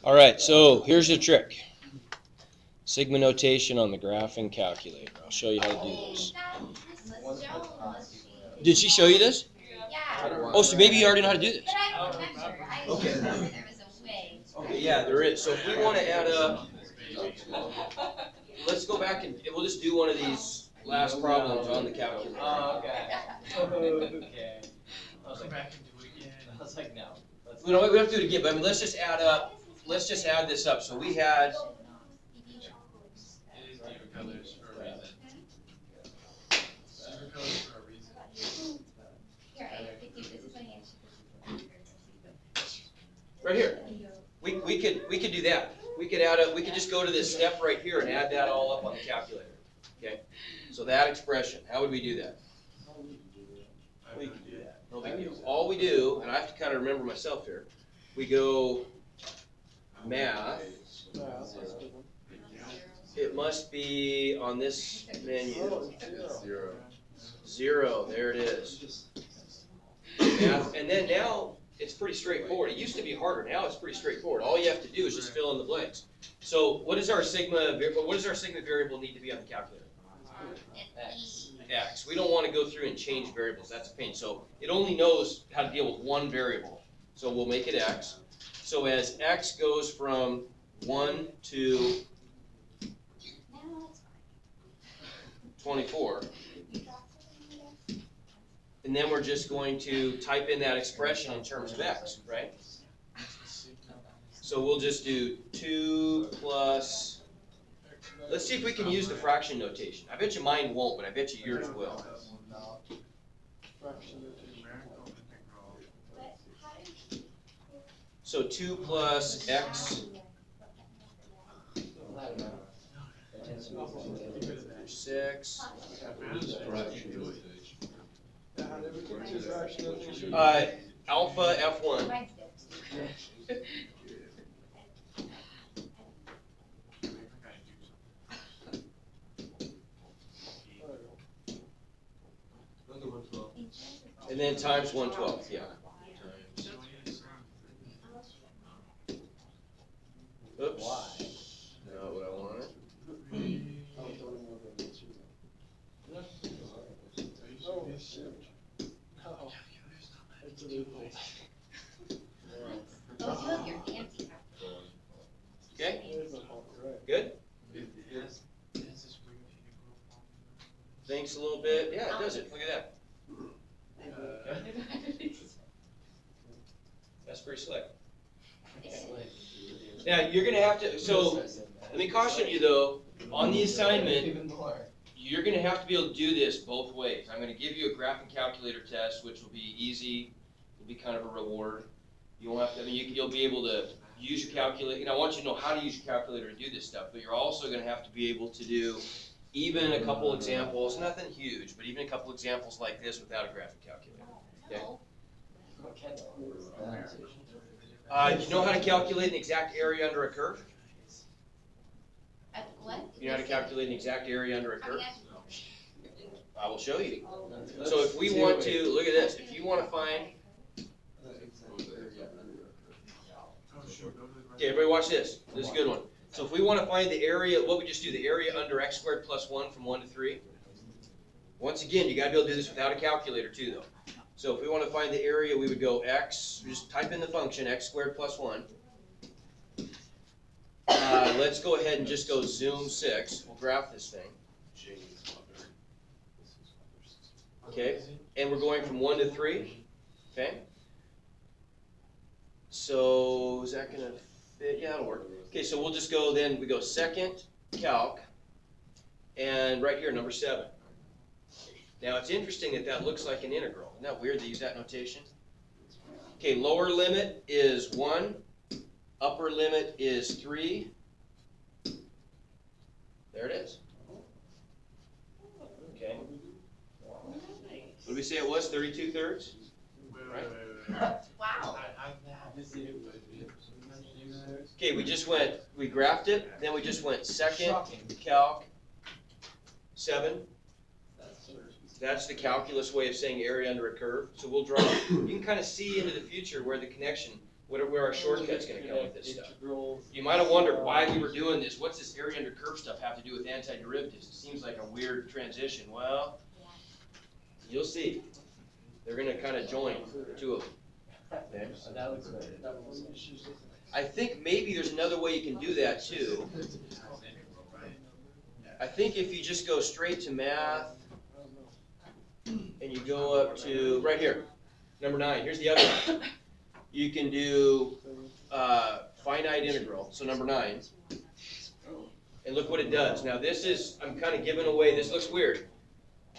All right, so here's the trick. Sigma notation on the graphing calculator. I'll show you how to do this. Did she show you this? Yeah. Oh, so maybe you already know how to do this. But I remember. I Okay. remember there was a way. Okay, yeah, there is. So if we want to add up, let's go back and we'll just do one of these last problems on the calculator. Oh, okay. Okay. I was like, back and do it again. I was like, no. We don't have to do it again, but I mean, let's just add up. Let's just add this up. So we had. It is different colors for a reason. Different colors for a reason. Here, I could do this is my hand. Right here. We could do that. We could add up. We could just go to this step right here and add that all up on the calculator. Okay. So that expression. How would we do that? We can do that. No big deal. All we do, and I have to kind of remember myself here. We go math. It must be on this menu. 0. There it is. Math. And then now it's pretty straightforward. It used to be harder. Now it's pretty straightforward. All you have to do is just fill in the blanks. So what does our sigma variable need to be on the calculator? X. We don't want to go through and change variables. That's a pain. So it only knows how to deal with one variable. So we'll make it X. So as X goes from 1 to 24, and then we're just going to type in that expression in terms of X, right? So we'll just do 2 plus, let's see if we can use the fraction notation. I bet you mine won't, but I bet you yours will. So 2 plus X 6. Alpha F1. And then times 1/12, yeah. Oops. Not what I wanted. Okay? Good? Thinks a little bit. Yeah, it does it. Look at that. That's pretty slick. Now, you're going to have to, so let me caution you though, on the assignment, you're going to have to be able to do this both ways. I'm going to give you a graphing calculator test, which will be easy. It'll be kind of a reward. You won't have to, I mean, you'll be able to use your calculator. You know, I want you to know how to use your calculator to do this stuff, but you're also going to have to be able to do even a couple examples, nothing huge, but even a couple examples like this without a graphing calculator. Okay? You know how to calculate an exact area under a curve? What? You know how to calculate an exact area under a curve? I will show you. So if we want to, look at this, if you want to find, okay, everybody watch this. This is a good one. So if we want to find the area, what we just do, the area under x squared plus 1 from 1 to 3. Once again, you got to be able to do this without a calculator too, though. So if we want to find the area, we would go x, just type in the function, x squared plus 1. Let's go ahead and just go zoom 6. We'll graph this thing. Okay, and we're going from 1 to 3. Okay. So is that going to fit? Yeah, that'll work. Okay, so we'll just go then, we go second calc, and right here, number 7. Now it's interesting that that looks like an integral. Isn't that weird to use that notation? Okay, lower limit is 1, upper limit is 3. There it is. Okay. What did we say it was? 32/3? Right? Wow. Okay, we just went, we graphed it, then we just went second calc 7. That's the calculus way of saying area under a curve. So we'll draw, you can kind of see into the future where the connection, where our shortcut's gonna come with this stuff. You might have wondered why we were doing this. What's this area under curve stuff have to do with antiderivatives? It seems like a weird transition. Well, you'll see. They're gonna kind of join the two of them. Okay. I think maybe there's another way you can do that too. I think if you just go straight to math and you go up to right here, number 9. Here's the other one. You can do finite integral, so number 9. And look what it does. Now this is, I'm kind of giving away, this looks weird.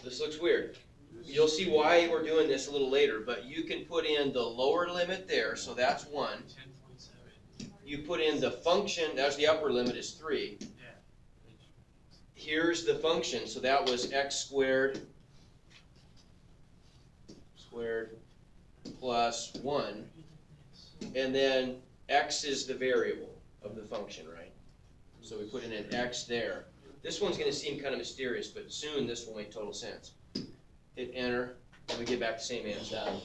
This looks weird. You'll see why we're doing this a little later, but you can put in the lower limit there, so that's 1. You put in the function, that's the upper limit is 3. Here's the function, so that was x squared plus 1. And then x is the variable of the function, right? So we put in an x there. This one's going to seem kind of mysterious, but soon this will make total sense. Hit enter, and we get back the same answer. Done.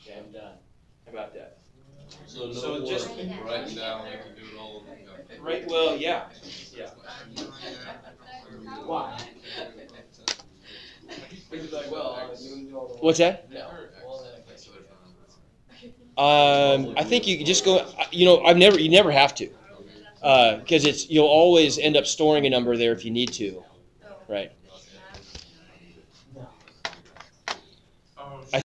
Okay, I'm done. how about that? So no So more just- writing down, you can do it all. Right, well, yeah. Why? What's that? No. I think you can just go, you never have to. Because you'll always end up storing a number there if you need to, right?